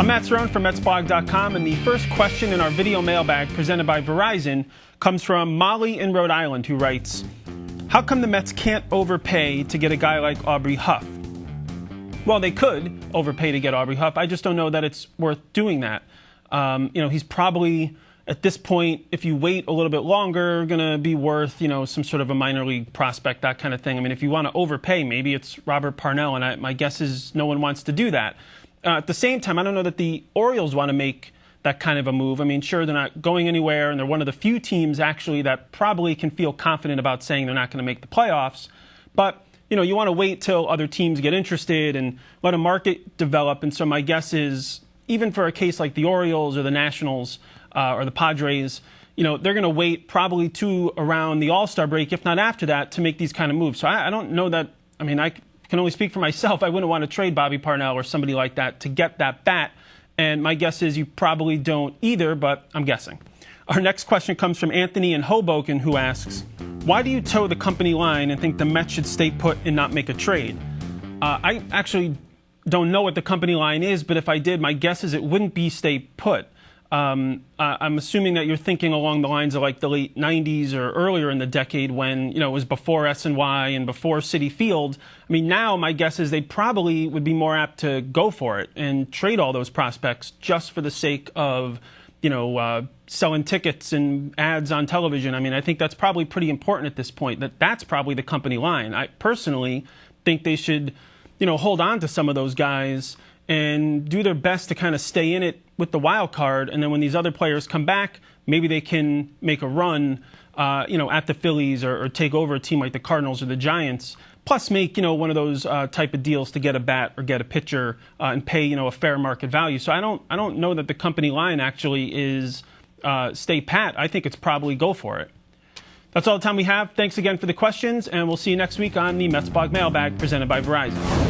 I'm Matt Cerrone from Metsblog.com, and the first question in our video mailbag presented by Verizon comes from Molly in Rhode Island, who writes, how come the Mets can't overpay to get a guy like Aubrey Huff? Well, they could overpay to get Aubrey Huff. I just don't know that it's worth doing that. He's probably, at this point, if you wait a little bit longer, going to be worth, some sort of a minor league prospect, that kind of thing. I mean, if you want to overpay, maybe it's Robert Parnell, and my guess is no one wants to do that. At the same time, I don't know that the Orioles want to make that kind of a move. I mean, sure, they're not going anywhere, and they're one of the few teams, actually, that probably can feel confident about saying they're not going to make the playoffs. But, you want to wait till other teams get interested and let a market develop. And so my guess is, even for a case like the Orioles or the Nationals or the Padres, they're going to wait probably to around the All-Star break, if not after that, to make these kind of moves. So I don't know that, I can only speak for myself. I wouldn't want to trade Bobby Parnell or somebody like that to get that bat. And my guess is you probably don't either, but I'm guessing. Our next question comes from Anthony in Hoboken, who asks, why do you toe the company line and think the Mets should stay put and not make a trade? I actually don't know what the company line is, but if I did, my guess is it wouldn't be stay put. I'm assuming that you're thinking along the lines of like the late 90s or earlier in the decade when, it was before SNY and before Citi Field. I mean, now my guess is they probably would be more apt to go for it and trade all those prospects just for the sake of, selling tickets and ads on television. I think that's probably pretty important at this point, that's probably the company line. I personally think they should, hold on to some of those guys and do their best to kind of stay in it with the wild card. And then when these other players come back, maybe they can make a run, at the Phillies or take over a team like the Cardinals or the Giants. Plus make, one of those type of deals to get a bat or get a pitcher and pay, a fair market value. So I don't know that the company line actually is stay pat. I think it's probably go for it. That's all the time we have. Thanks again for the questions, and we'll see you next week on the Metsblog Mailbag presented by Verizon.